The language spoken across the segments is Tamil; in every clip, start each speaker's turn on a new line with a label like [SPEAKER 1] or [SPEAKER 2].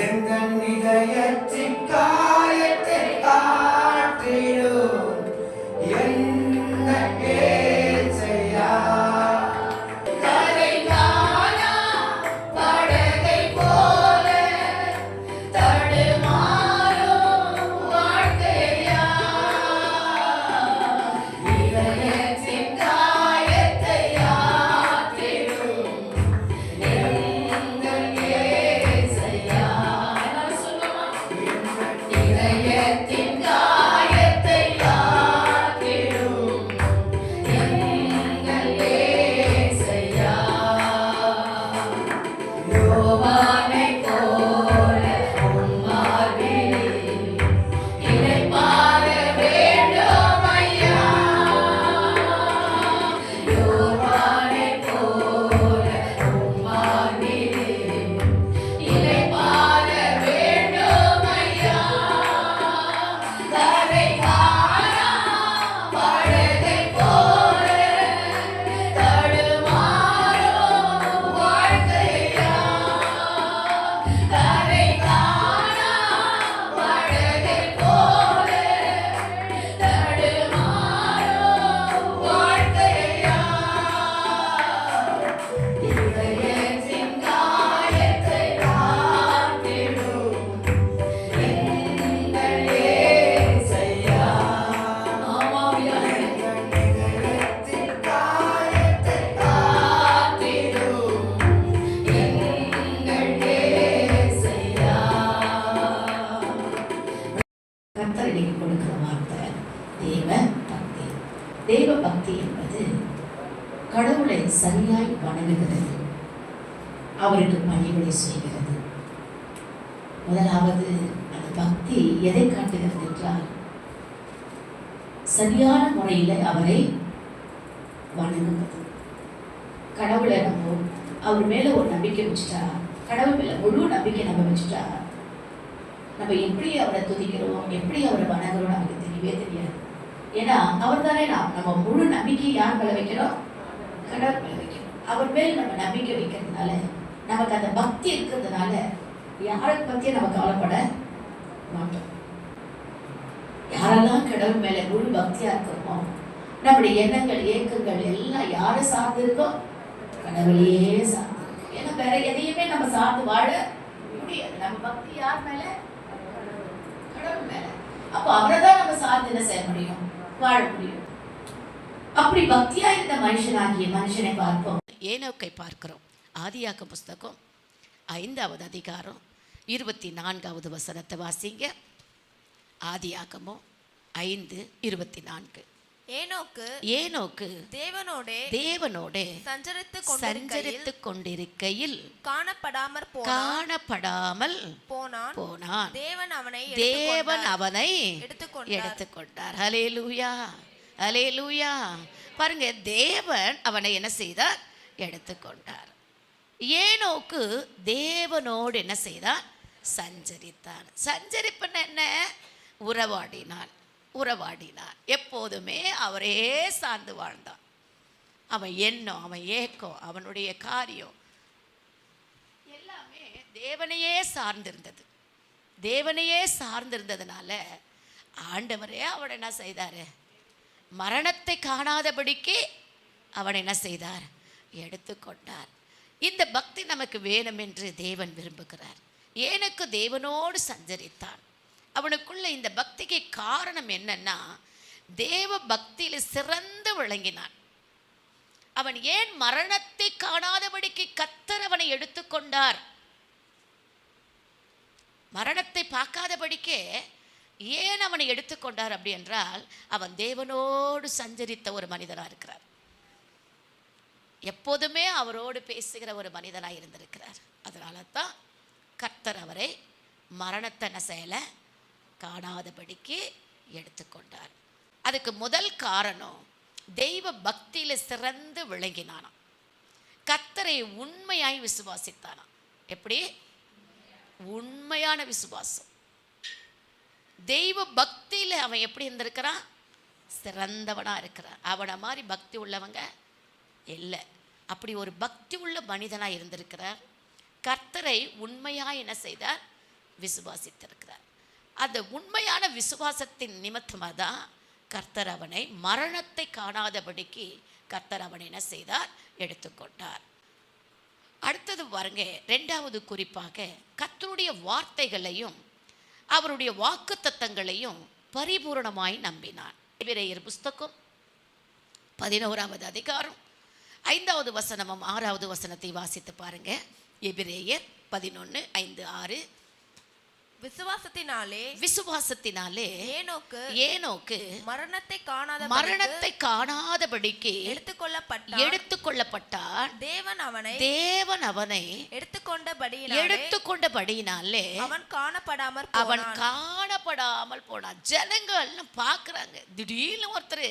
[SPEAKER 1] எங்கள் இதயத்தின் காயத்தை ஆற்றிடும் என்ன ஏசையா.
[SPEAKER 2] தேவ பக்தி என்பது கடவுளை சரியாய் வணங்குகிறது, அவருக்கு பணிவிடை செய்கிறது. முதலாவது அந்த பக்தி எதை காட்டுகிறது என்றால், சரியான முறையில் அவரை வணங்குவது. கடவுளை நம்ம அவர் மேலே ஒரு நம்பிக்கை வச்சுட்டா, கடவுள் மேலே முழு நம்பிக்கை நம்ம வச்சுட்டா, நம்ம எப்படி அவரை துதிக்கிறோம், எப்படி அவரை வணங்குறோம் நமக்கு தெரியவே தெரியாது. ஏன்னா அவர் தானே நம்ம முழு நம்பிக்கை யார் மேலே வைக்கிறோம்? கடவுள் மேலே வைக்கிறோம். அவர் மேல் நம்ம நம்பிக்கை வைக்கிறதுனால, நமக்கு அந்த பக்தி இருக்கிறதுனால யாரை பற்றியும் நம்ம கவலைப்பட மாட்டோம். யாரெல்லாம் கடவுள் மேலே முழு பக்தியாக இருக்கிறோமோ, நம்முடைய எண்ணங்கள் ஏக்கங்கள் எல்லாம் யாரை சார்ந்து இருக்கோ? கடவுளையே சார்ந்து இருக்கும். ஏன்னா வேற எதையுமே நம்ம சார்ந்து வாழ முடியாது. நம்ம பக்தி யார் மேல? கடவுள் மேல. அப்போ அவரை தான் நம்ம சார்ந்து என்ன செய்ய முடியும்? வாழ முடியும். அப்படி பக்தியா இருந்த மனுஷனாகிய மனுஷனை பார்ப்போம்.
[SPEAKER 3] ஏனோக்கை பார்க்கிறோம். ஆதியாகம புஸ்தகம் 5வது அதிகாரம் 24வது வசனத்தை வாசிங்க. ஆதியாகமம் 5:24. ஏனோக்கு தேவனோடு சஞ்சரித்துக் கொண்டிருக்கையில் காணப்படாமல் போனான். தேவன் அவனை எடுத்துக்கொண்டார். ஹல்லேலூயா, ஹல்லேலூயா. பாருங்க, தேவன் அவனை என்ன செய்தார்? எடுத்துக்கொண்டார். ஏனோக்கு தேவனோடு என்ன செய்தான்? சஞ்சரித்தான். சஞ்சரிப்புன்னு என்ன? உறவாடினான். எப்போதுமே அவரே சார்ந்து வாழ்ந்தான். அவன் எண்ணம், அவன் ஏக்கம், அவனுடைய காரியம் எல்லாமே தேவனையே சார்ந்திருந்ததுனால ஆண்டவரே அவனை என்ன செய்தார்? மரணத்தை காணாதபடிக்கு அவனை என்ன செய்தார்? எடுத்துக்கொண்டார். இந்த பக்தி நமக்கு வேணும் என்று தேவன் விரும்புகிறார். எனக்கு தேவனோடு சஞ்சரித்தான். அவனுக்குள்ள இந்த பக்திக்கு காரணம் என்னன்னா, தேவ பக்தியில் சிறந்து விளங்கினான். அவன் ஏன் மரணத்தை காணாதபடிக்கு கர்த்தர் அவனை எடுத்துக்கொண்டார்? மரணத்தை பார்க்காதபடிக்கே ஏன் அவனை எடுத்துக்கொண்டார் அப்படி என்றால், அவன் தேவனோடு சஞ்சரித்த ஒரு மனிதனாக இருக்கிறார். எப்போதுமே அவரோடு பேசுகிற ஒரு மனிதனாக இருந்திருக்கிறார். அதனால தான் கர்த்தர் அவரை மரணத்தை நசையில காணாதபடிக்கு எடுத்துக்கொண்டார். அதுக்கு முதல் காரணம், தெய்வ பக்தியில் சிறந்து விளங்கினானாம். கர்த்தரை உண்மையாய் விசுவாசித்தானாம். எப்படி? உண்மையான விசுவாசம். தெய்வ பக்தியில் அவன் எப்படி இருந்திருக்கிறான்? சிறந்தவனா இருக்கிறான். அவனை மாதிரி பக்தி உள்ளவங்க இல்லை. அப்படி ஒரு பக்தி உள்ள மனிதனாக இருந்திருக்கிறார். கர்த்தரை உண்மையாக என்ன செய்தார்? விசுவாசித்திருக்கிறார். அந்த உண்மையான விசுவாசத்தின் நிமித்தமாக தான் கர்த்தர் அவனை மரணத்தை காணாதபடிக்கு கர்த்தர் அவனை என்ன செய்தார்? எடுத்துக்கொண்டார். அடுத்தது பாருங்க, ரெண்டாவது குறிப்பாக கர்த்தருடைய வார்த்தைகளையும் அவருடைய வாக்குத்தத்தங்களையும் பரிபூரணமாய் நம்பினான். எபிரேயர் புஸ்தகம் 11வது அதிகாரம் 5வது வசனமும் 6வது வசனத்தை வாசித்து பாருங்க. எபிரேயர் 11:5-6.
[SPEAKER 4] விசுவாசத்தினாலே
[SPEAKER 3] ஏனோக்கு
[SPEAKER 4] மரணத்தை காணாதபடிக்கு
[SPEAKER 3] எடுத்துக்கொள்ளப்பட்டான். தேவன் அவனை எடுத்துக்கொண்டபடியினாலே அவன் காணப்படாமல் போனான். ஜனங்கள் பார்க்குறாங்க, திடீர்னு ஒருத்தர்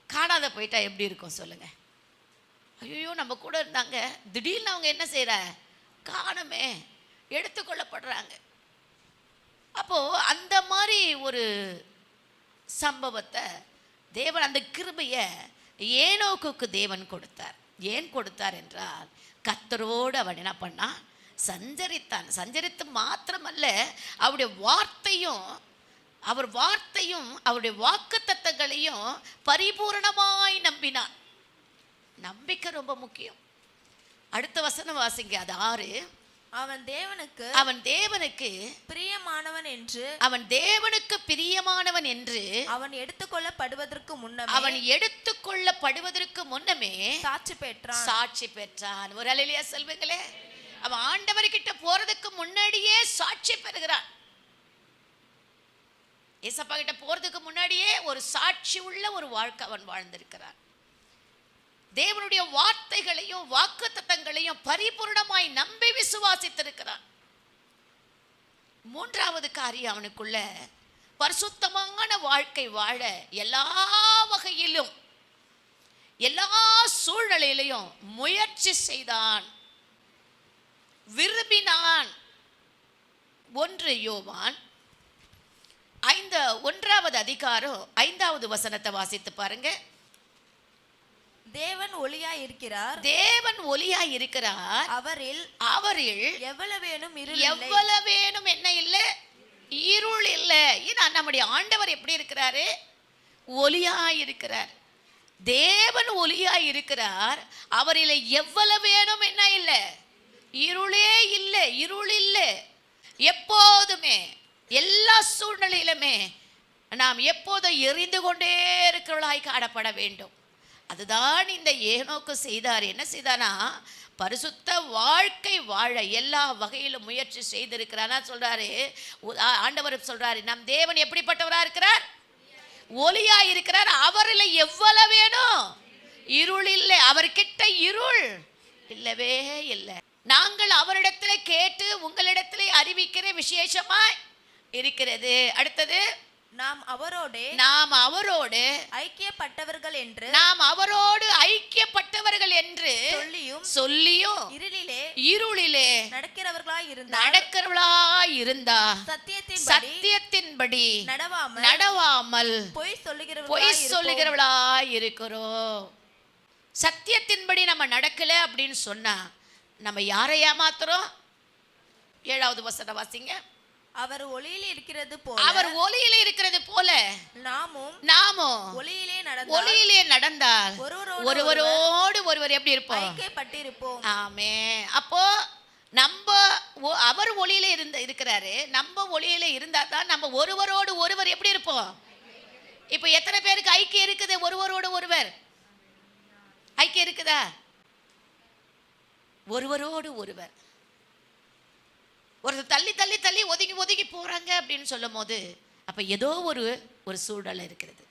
[SPEAKER 3] காணாத போயிட்டா எப்படி இருக்கும் சொல்லுங்க? ஐயோ, நம்ம கூட இருந்தாங்க, திடீர்னு அவங்க என்ன செய்யற? காணமே, எடுத்துக்கொள்ளப்படுறாங்க. அப்போ அந்த மாதிரி ஒரு சம்பவத்தை தேவன், அந்த கிருபையை ஏனோக்குக்கு தேவன் கொடுத்தார். ஏன் கொடுத்தார் என்றால், கர்த்தரோடு அவன் என்ன பண்ணான்? சஞ்சரித்தான். சஞ்சரித்து மாத்திரமல்ல, அவருடைய வார்த்தையும் அவருடைய வாக்குத்தத்தங்களையும் பரிபூரணமாய் நம்பினான். நம்பிக்கை ரொம்ப முக்கியம். அடுத்த வசனம் வாசிங்க, அது 6.
[SPEAKER 4] அவன் தேவனுக்கு பிரியமானவன் என்று அவன் எடுத்துக்கொள்ளப்படுவதற்கு முன்னமே சாட்சி பெற்றான். ஒரு அல்லேலூயா சொல்லுங்களே. அவன் ஆண்டவர்கிட்ட போறதுக்கு முன்னாடியே சாட்சி பெறுகிறான். ஏசப்பா கிட்ட போறதுக்கு முன்னாடியே ஒரு சாட்சி உள்ள ஒரு வாழ்க்கை அவன் வாழ்ந்திருக்கிறான். தேவனுடைய வார்த்தைகளையும் வாக்குத்தத்தங்களையும் பரிபூர்ணமாய் நம்பி விசுவாசித்திருக்கிறான். மூன்றாவது காரியம், அவனுக்குள்ள பரிசுத்தமான வாழ்க்கை வாழ எல்லா வகையிலும் எல்லா சூழ்நிலையிலையும் முயற்சி செய்தான், விரும்பினான். 1 யோவான் 1வது அதிகாரம் 5வது வசனத்தை வாசித்து பாருங்க. தேவன் ஒளியாய் இருக்கிறார்.
[SPEAKER 3] அவரில்
[SPEAKER 4] எவ்வளவேனும்
[SPEAKER 3] என்ன இல்லை? இருள் இல்லை. ஏன்னா நம்முடைய ஆண்டவர் எப்படி இருக்கிறாரு? ஒளியாய் இருக்கிறார். தேவன் ஒளியாய் இருக்கிறார். அவரில் எவ்வளவேனும் என்ன இல்லை? இருளே இல்லை, இருள் இல்லை. எப்போதுமே எல்லா சூழ்நிலையிலுமே நாம் எப்போதும் எரிந்து கொண்டே இருக்கிறவர்களாய் காணப்பட வேண்டும். அதுதான் இந்த ஏனோக்கு செய்தார். என்ன செய்தானா? பரிசுத்த வாழ்க்கை வாழ எல்லா வகையிலும் முயற்சி செய்திருக்கிறார். சொல்றாரு, ஆண்டவர் சொல்றாரு, நம் தேவன் எப்படிப்பட்டவரா இருக்கிறார்? ஒளியா இருக்கிறார். அவரில் எவ்வளவு வேணும்? இருள் இல்லை. அவர்கிட்ட இருள் இல்லவே இல்லை. நாங்கள் அவரிடத்தில் கேட்டு உங்களிடத்தில் அறிவிக்கிற விசேஷமாய் இருக்கிறது. அடுத்தது,
[SPEAKER 4] நாம் அவரோடு ஐக்கியப்பட்டவர்கள் என்று சொல்லியும் இருளிலே நடக்கிறவர்களாய் இருந்தா சத்தியத்தின்படி நடவாமல் பொய் சொல்லுகிறவர்களாய் இருக்கிறோம். சத்தியத்தின்படி நம்ம நடக்கல அப்படின்னு சொன்னா நம்ம யாரை ஏமாத்துறோம்? 7வது வசனம் வாசிங்க. அவர் ஒளியிலே இருக்கிறது போல நாமும் ஒளியிலே நடந்தால்
[SPEAKER 3] ஒருவரோடு ஒருவர் எப்படி இருப்போம்?
[SPEAKER 4] ஐக்கியப்பட்டிருப்போம்.
[SPEAKER 3] ஆமென். அப்போ அவர் ஒளியில இருக்கிறாரு, நம்ம ஒளியில இருந்தா தான் நம்ம ஒருவரோடு ஒருவர் எப்படி இருப்போம்? இப்போ எத்தனை பேருக்கு ஐக்கியம் இருக்குது? ஒருவரோடு ஒருவர் ஐக்கியம் இருக்குதா? ஒருவரோடு ஒருவர். ஒரு தள்ளி தள்ளி தள்ளி ஒதுங்கி ஒதுங்கி போறாங்க அப்படின்னு சொல்லும் போது அப்ப ஏதோ ஒரு சூழ்நிலை இருக்கிறது,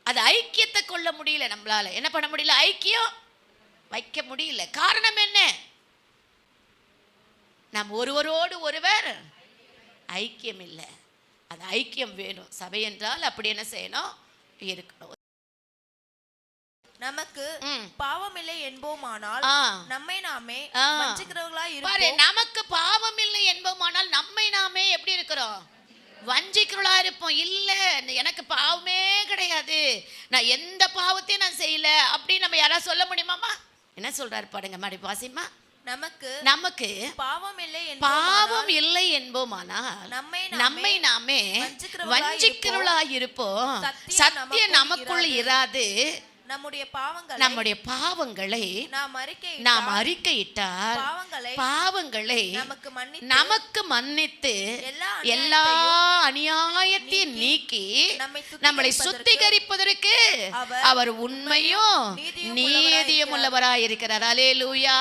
[SPEAKER 3] அது ஐக்கியத்தை கொள்ள முடியல. நம்மளால என்ன பண்ண முடியல? ஐக்கியம் வைக்க முடியல. காரணம் என்ன? நாம் ஒருவரோடு ஒருவர் ஐக்கியம் இல்லை. அது ஐக்கியம் வேணும். சபை என்றால் அப்படி என்ன செய்யணும்? இருக்கணும்.
[SPEAKER 4] நமக்கு பாவம் இல்லை என்போமானால் நம்மை நாமே வஞ்சிக்கிறவர்களாய் இருப்போம்.
[SPEAKER 3] நமக்கு பாவம் இல்லை என்போமானால் நம்மை நாமே எப்படி இருக்கிறோம்? வஞ்சிக்கிறவளா இருப்போம். இல்ல, எனக்கு பாவமே கிடையாது, நான் எந்த பாவத்தையும் நான் செய்யல அப்படின்னு நம்ம யாராவது சொல்ல முடியுமாமா? என்ன சொல்றாரு பாருங்க, மாடி பாசிமா.
[SPEAKER 4] நமக்கு பாவம் இல்லை என்போமானால் நம்மை நாமே வஞ்சிக்கிறவர்களாயிருப்போம். சத்தியம் நமக்குள் இராது. நம்முடைய பாவங்களை நாம் அறிக்கையிட்டால் பாவங்களை நமக்கு மன்னித்து எல்லா அநியாயத்தையும் நீக்கி நம்மளை சுத்திகரிப்பதற்கு அவர் உண்மையும் நீதியும் உள்ளவராயிருக்கிறார். அல்லேலூயா.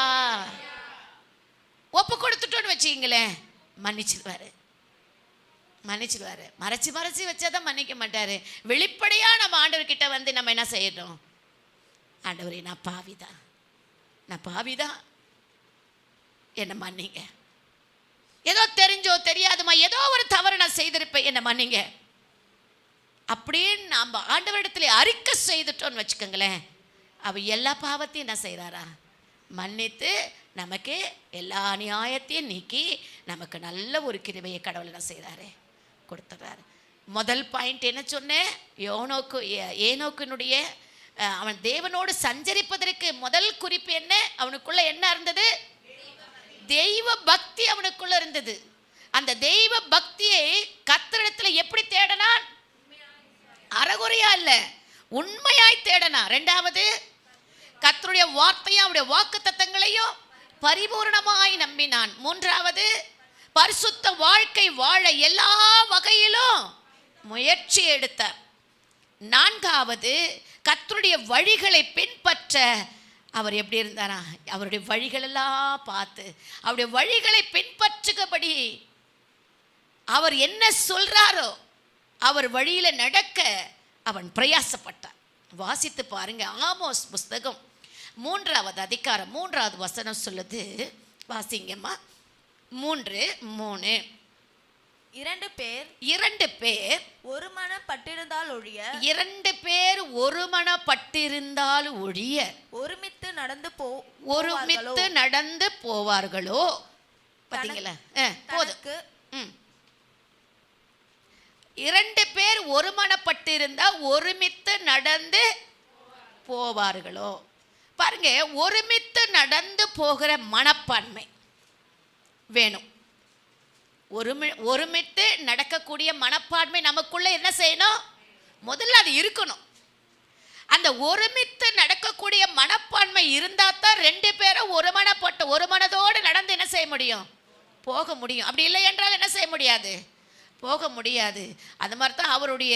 [SPEAKER 4] ஒப்பு கொடுத்துட்டோன்னு வச்சுக்கீங்களேன், மன்னிச்சிருவாரு. மறைச்சு வச்சாதான் மன்னிக்க மாட்டாரு. வெளிப்படையா நம்ம ஆண்டவர்கிட்ட வந்து நம்ம என்ன செய்யணும்? ஆண்டவரே, நான் பாவிதான், என்ன மன்னிங்க. ஏதோ தெரிஞ்சோ தெரியாதுமா ஏதோ ஒரு தவறு நான் செய்திருப்பேன், என்ன மன்னிங்க அப்படின்னு நம்ம ஆண்டவரிடத்துல அறிக்கை செய்துட்டோன்னு வச்சுக்கோங்களேன், அவ எல்லா பாவத்தையும் என்ன செய்கிறாரா? மன்னித்து நமக்கு எல்லா அநியாயத்தையும் நீக்கி நமக்கு நல்ல ஒரு கிருபையை கடவுள் என்ன செய்கிறாரு? கொடுத்துறாரு. முதல் பாயிண்ட் என்ன சொன்னேன்? ஏனோக்கினுடைய அவன் தேவனோடு சஞ்சரிப்பதற்கு முதல் குறிப்பு என்ன? அவனுக்குள்ள என்ன இருந்தது? தெய்வ பக்தி அவனுக்குள்ள இருந்தது. அந்த தெய்வ பக்தியை கர்த்தரிடத்துல எப்படி தேடனான்? அறகுறையா இல்ல, உண்மையாய் தேடனான். இரண்டாவது, கர்த்தருடைய வார்த்தையும் அவருடைய வாக்குத்தத்தங்களையும் பரிபூர்ணமாய் நம்பினான். மூன்றாவது, பரிசுத்த வாழ்க்கை வாழ எல்லா வகையிலும் முயற்சி எடுத்தார். நான்காவது, கர்த்தருடைய வழிகளை பின்பற்ற அவர் எப்படி இருந்தாரா? அவருடைய வழிகளெல்லாம் பார்த்து அவருடைய வழிகளை பின்பற்றுகபடி அவர் என்ன சொல்றாரோ அவர் வழியில நடக்க அவன் பிரயாசப்பட்டான். வாசித்து பாருங்க, ஆமோஸ் புஸ்தகம் 3வது அதிகாரம் 3வது வசனம் சொல்லுது. வாசிங்கம்மா. 3:3.
[SPEAKER 5] இரண்டு பேர் ஒருமனப்பட்டிருந்தால் ஒழிய ஒருமித்து
[SPEAKER 4] நடந்து போவார்களோ. பாத்தீங்களா? போதும். 2 பேர் ஒருமனப்பட்டிருந்தா ஒருமித்து நடந்து போவார்களோ. பாருங்க, ஒருமித்து நடந்து போகிற மனப்பான்மை வேணும். ஒருமித்து நடக்கக்கூடிய மனப்பான்மை நமக்குள்ள என்ன செய்யணும்? முதல்ல அது இருக்கணும். அந்த ஒருமித்து நடக்கக்கூடிய மனப்பான்மை இருந்தா தான் 2 பேரும் ஒரு மனதோடு நடந்து என்ன செய்ய முடியும்? போக முடியும். அப்படி இல்லை என்றால் என்ன செய்ய முடியாது? போக முடியாது. அது மாதிரி தான் அவருடைய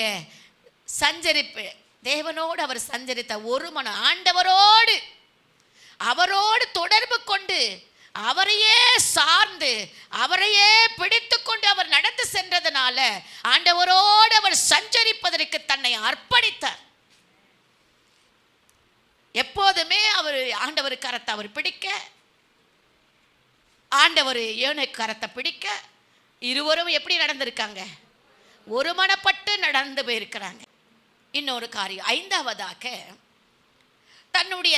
[SPEAKER 4] சஞ்சரிப்பு. தேவனோடு அவர் சஞ்சரித்த ஒரு மனம், அவரோடு தொடர்பு கொண்டு அவரையே சார்ந்து அவரையே பிடித்து கொண்டு அவர் நடந்து சென்றதனால ஆண்டவரோடு அவர் சஞ்சரிப்பதற்கு தன்னை அர்ப்பணித்தார். எப்போதுமே அவர் ஆண்டவர் கரத்தை அவர் பிடிக்க, ஆண்டவர் ஏனை கரத்தை பிடிக்க, இருவரும் எப்படி நடந்திருக்காங்க? ஒருமனப்பட்டு நடந்து போயிருக்கிறாங்க. இன்னொரு காரியம், 5வதாக தன்னுடைய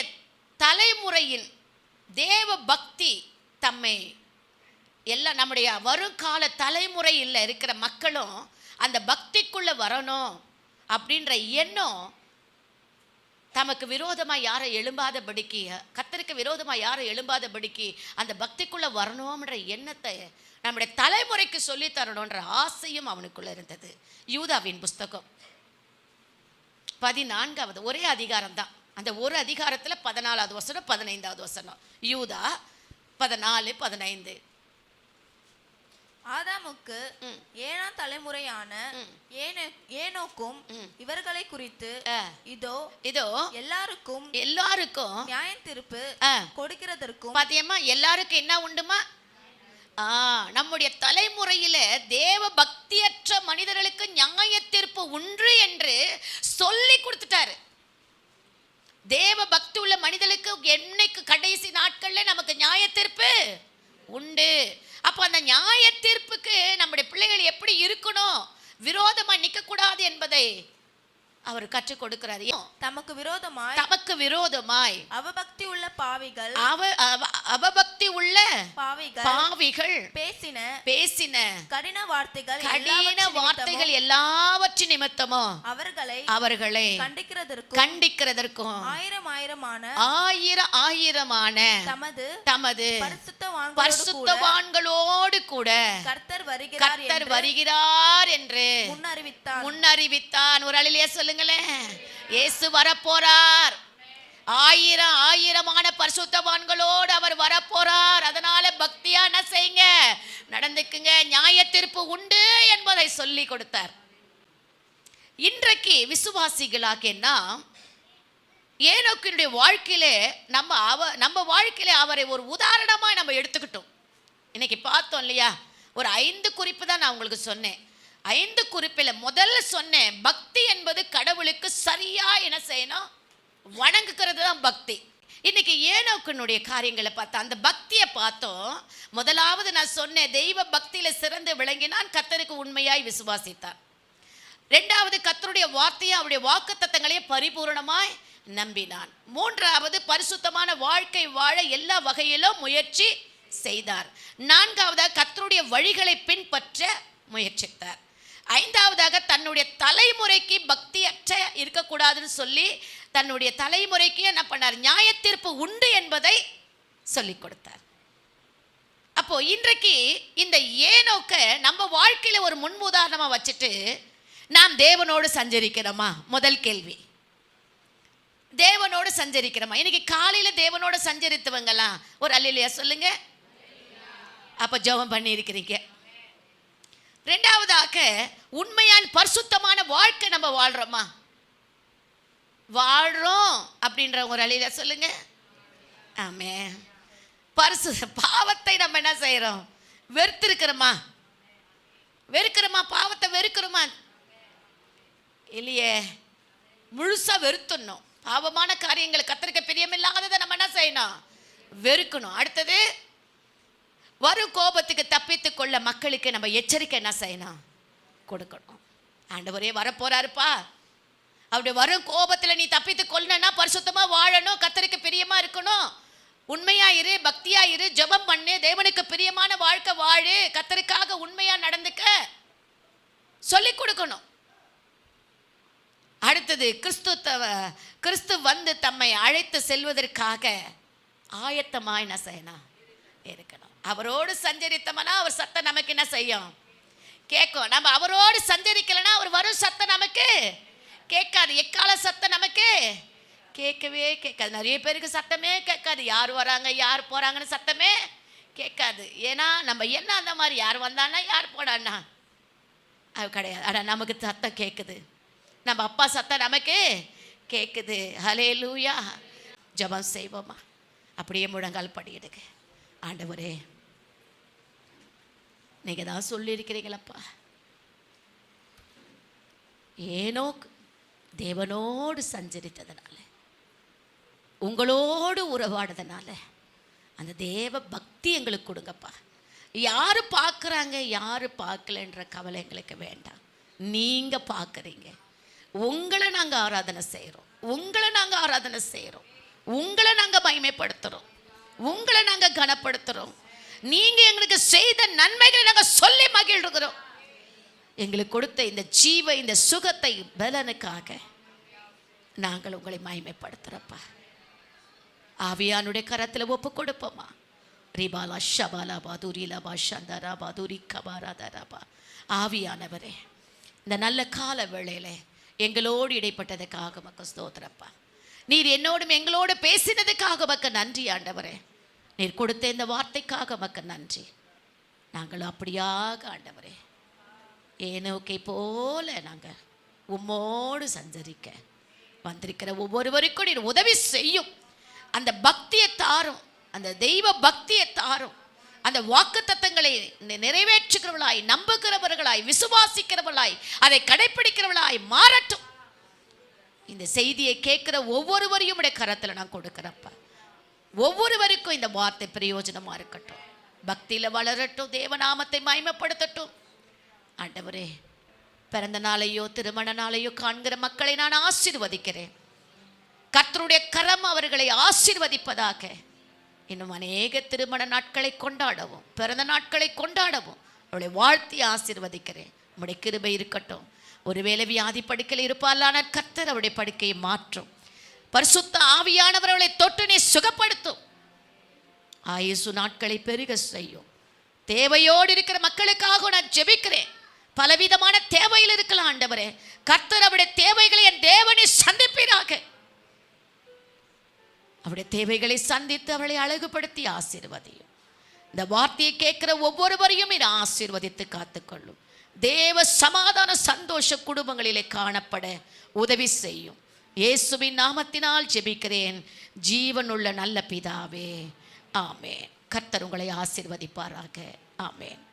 [SPEAKER 4] தலைமுறையின் தேவ பக்தி தம்மை எல்லாம் நம்முடைய வருங்கால தலைமுறையில் இருக்கிற மக்களும் அந்த பக்திக்குள்ளே வரணும் அப்படின்ற எண்ணம், தமக்கு விரோதமாக யாரை எழும்பாதபடிக்கு, கர்த்தருக்கு விரோதமாக யாரை எழும்பாதபடிக்கு அந்த பக்திக்குள்ளே வரணும்ன்ற எண்ணத்தை நம்முடைய தலைமுறைக்கு சொல்லி தரணுன்ற ஆசையும் அவனுக்குள்ளே இருந்தது. யூதாவின் புஸ்தகம் 14வது ஒரே அதிகாரம் தான். அந்த ஒரு அதிகாரத்தில் 14வது வசனம் 15வது வசனம். யூதா 14:15.
[SPEAKER 5] ஆதாமுக்கு 7ஆம் தலைமுறையான ஏனோக்கும் இவர்களை குறித்து இதோ எல்லாருக்கும் நியாயத்தீர்ப்பு கொடுக்கிறதற்கும்.
[SPEAKER 4] பாத்தியம்மா, எல்லாருக்கும் என்ன உண்டுமா? நம்முடைய தலைமுறையில தேவ பக்தியற்ற மனிதர்களுக்கு நியாயத்தீர்ப்பு உண்டு என்று சொல்லி கொடுத்துட்டாரு. தேவ பக்தி உள்ள மனிதர்களுக்கு என்னைக்கு கடைசி நாட்கள்ல நமக்கு நியாயத்தீர்ப்பு உண்டு. அப்போ அந்த நியாயத்தீர்ப்புக்கு நம்முடைய பிள்ளைகள் எப்படி இருக்கணும், விரோதமாய் நிற்க கூடாது என்பதை அவர் கற்றுக் கொடுக்கிறார். தமக்கு விரோதமாய் அவபக்தி உள்ள புத்தி உள்ள பாவிகள் பேசின
[SPEAKER 5] கடின
[SPEAKER 4] வார்த்தைகள் எல்லாவற்றின் நிமித்தமோ அவர்களை கண்டிக்கிறதற்கும் ஆயிரமான தமது பரிசுத்தவான்களோடு கூட கர்த்தர் வருகிறார் என்று முன்னறிவித்தான். ஒரு அல்லேலூயா சொல்லுங்களேன். இயேசு வரப்போறார். ஆயிரமான பரிசுத்தவான்களோடு அவர் வரப்போறார். அதனால பக்தியா என்ன செய்யுங்க, நடந்துக்குங்க. நியாய தீர்ப்பு உண்டு என்பதை சொல்லி கொடுத்தார். இன்றைக்கு விசுவாசிகளாகினா ஏனோக்கினுடைய வாழ்க்கையிலே நம்ம வாழ்க்கையிலே அவரை ஒரு உதாரணமா நம்ம எடுத்துக்கிட்டோம். இன்னைக்கு பார்த்தோம் இல்லையா, ஒரு 5 குறிப்பு தான் நான் உங்களுக்கு சொன்னேன். 5 குறிப்பில் முதல்ல சொன்னேன், பக்தி என்பது கடவுளுக்கு சரியா என்ன செய்யணும், வணங்குகிறது தான் பக்தி. இன்னைக்கு ஏனோக்கினுடைய காரியங்களை பார்த்தா அந்த பக்தியை பார்த்தோம். முதலாவது நான் சொன்னேன், தெய்வ பக்தியில சிறந்து விளங்கினான், கர்த்தருக்கு உண்மையாய் விசுவாசித்தார். 2வது கர்த்தருடைய வார்த்தையை அவருடைய வாக்குத்தத்தங்களையும் பரிபூரணமாய் நம்பினான். 3வது பரிசுத்தமான வாழ்க்கை வாழ எல்லா வகையிலும் முயற்சி செய்தார். 4வது கர்த்தருடைய வழிகளை பின்பற்ற முயற்சித்தார். 5வதாக தன்னுடைய தலைமுறைக்கு பக்தியற்ற இருக்கக்கூடாதுன்னு சொல்லி தன்னுடைய தலைமுறைக்கு என்ன பண்ணார், நியாய தீர்ப்பு உண்டு என்பதை சொல்லிக் கொடுத்தார். அப்போ இன்றைக்கு இந்த ஏனோக்க நம்ம வாழ்க்கையில ஒரு முன்னுதாரணமா வச்சுட்டு நாம் தேவனோடு சஞ்சரிக்கிறோமா? முதல் கேள்வி, தேவனோடு சஞ்சரிக்கிறோமா? இன்னைக்கு காலையில தேவனோடு சஞ்சரித்தவங்கலாம் ஒரு அல்லேலூயா சொல்லுங்க. அப்ப ஜெபம் பண்ணி இருக்கிறீங்க. 2வதாக உண்மையான பரிசுத்தமான வாழ்க்கை நம்ம வாழ்றோமா? வாழ்றோம் அப்படின்ற ஒரு அல்லேலூயா சொல்லுங்க. ஆமென். பாவத்தை நம்ம என்ன செய்யறோம், வெறுத்திருக்கிறோமா? பாவத்தை வெறுக்கிறோமா? இல்லையே, முழுசா வெறுத்துடணும். பாவமான காரியங்கள் கர்த்தருக்கு பிரியமில்லாததை நம்ம என்ன செய்யணும், வெறுக்கணும். அடுத்தது வரும் கோபத்துக்கு தப்பித்துக் கொள்ள மக்களுக்கு நம்ம எச்சரிக்கை என்ன செய்யணும், கொடுக்கணும். ஆண்டவரே வரப்போறாருப்பா, அவருடைய வரும் கோபத்தில் நீ தப்பித்துக் கொள்ளனா பரிசுத்தமா வாழணும், கர்த்தருக்கு பிரியமா இருக்கணும், உண்மையா இரு, பக்தியா இரு, ஜெபம் பண்ணு, தேவனுக்கு பிரியமான வாழ்க்கை வாழு, கர்த்தருக்காக உண்மையா நடந்துக்க சொல்லி கொடுக்கணும். அடுத்தது கிறிஸ்து வந்து தம்மை அழைத்து செல்வதற்காக ஆயத்தமா என்ன செய்யணும், இருக்கணும். அவரோடு சஞ்சரித்தோம்னா அவர் சத்தம் நமக்கு என்ன செய்யும், கேட்கும். நம்ம அவரோடு சஞ்சரிக்கலைன்னா அவர் வரும் சத்தம் நமக்கு கேட்காது. எக்கால சத்தம் நமக்கு கேட்கவே கேட்காது. நிறைய பேருக்கு சத்தமே கேட்காது. யார் வராங்க யார் போறாங்கன்னு சத்தமே கேட்காது. ஏன்னா நம்ம என்ன அந்த மாதிரி யார் வந்தான்னா யார் போனான்னா அது கிடையாது. ஆனால் நமக்கு சத்தம் கேட்குது, நம்ம அப்பா சத்தம் நமக்கு கேட்குது. ஹல்லேலூயா. ஜெபம் செய்வோமா? அப்படியே முழங்கால் படியிடுங்க. ஆண்டவரே, நீங்க தான் சொல்லியிருக்கிறீங்களப்பா, ஏனோக் தேவனோடு சஞ்சரித்ததுனால, உங்களோடு உறவாடுறதுனால அந்த தேவ பக்தி எங்களுக்கு கொடுங்கப்பா. யாரு பார்க்குறாங்க யாரு பார்க்கலன்ற கவலை எங்களுக்கு வேண்டாம். நீங்க பார்க்குறீங்க. உங்களை நாங்கள் ஆராதனை செய்கிறோம், உங்களை நாங்கள் மகிமைப்படுத்துகிறோம், உங்களை நாங்கள் கனப்படுத்துகிறோம். நீங்க எங்களுக்கு செய்த நன்மைகளை நாங்கள் சொல்லி மகிழ்கிறோம். எங்களுக்கு கொடுத்த இந்த ஜீவ இந்த சுகத்தை பலனுக்காக நாங்கள் உங்களை மகிமைப்படுத்துறப்பா. ஆவியானுடைய கரத்தில் ஒப்பு கொடுப்போமா? ரிபாலா ஷபாலா பாதுரிலா பாஷந்தரா பாதுரி கபாராதரபா. ஆவியானவரே, இந்த நல்ல கால வேளையில எங்களோடு இடைப்பட்டதுக்காக மக்க ஸ்தோத்திரப்பா. நீர் என்னோடும் எங்களோடு பேசினதுக்காக மக்க நன்றி ஆண்டவரே. நீர் கொடுத்த இந்த வார்த்தைக்காக மக்க நன்றி. நாங்கள் அப்படியாக ஆண்டவரே ஏனோக்கை போல நாங்கள் உம்மோடு சஞ்சரிக்க வந்திருக்கிற ஒவ்வொருவருக்கும் நீர் உதவி செய்யும். அந்த பக்தியை தாரும், அந்த தெய்வ பக்தியை தாரும். அந்த வாக்குத்தத்தங்களை நிறைவேற்றுகிறவர்களாய், நம்புகிறவர்களாய், விசுவாசிக்கிறவர்களாய், அதை கடைப்பிடிக்கிறவர்களாய் மாறட்டும். இந்த செய்தியை கேட்கிற ஒவ்வொருவரையும் உடைய கரத்தில் நான் கொடுக்கிறப்ப, ஒவ்வொருவருக்கும் இந்த வார்த்தை பிரயோஜனமா இருக்கட்டும், பக்தியில வளரட்டும், தேவநாமத்தை மகிமைப்படுத்தட்டும். ஆண்டவரே, பிறந்த நாளையோ திருமண நாளையோ காண்கிற மக்களை நான் ஆசீர்வதிக்கிறேன். கர்த்தருடைய கரம் அவர்களை ஆசீர்வதிப்பதாக. இன்னும் அநேக திருமண நாட்களை கொண்டாடவும் பிறந்த நாட்களை கொண்டாடவும் அவளை வாழ்த்தி ஆசீர்வதிக்கிறேன். உம்முடைய கிருபை இருக்கட்டும். ஒருவேளை வியாதி படுக்கையில் இருப்பாலான கர்த்தர் அவருடைய படுக்கையை மாற்றும். பரிசுத்த ஆவியானவர் அவளை தொட்டு நீ சுகப்படுத்தும். ஆயுசு நாட்களை பெருக செய்யும். தேவையோடு இருக்கிற மக்களுக்காக நான் ஜெபிக்கிறேன். பலவிதமான தேவையில் இருக்கலாம் ஆண்டவரே. கர்த்தர் அவருடைய தேவைகளை என் தேவனை சந்திப்பீராக. அவருடைய தேவைகளை சந்தித்து அவளை அழகுபடுத்தி ஆசீர்வதியும். இந்த வார்த்தையை கேட்கிற ஒவ்வொருவரையும் இதை ஆசீர்வதித்து காத்துக்கொள்ளும். தேவ சமாதான சந்தோஷ குடும்பங்களிலே காணப்பட உதவி செய்யும். இயேசுவின் நாமத்தினால் ஜெபிக்கிறேன் ஜீவனுள்ள நல்ல பிதாவே, ஆமென். கர்த்தர் உங்களை ஆசீர்வதிப்பாராக. ஆமென்.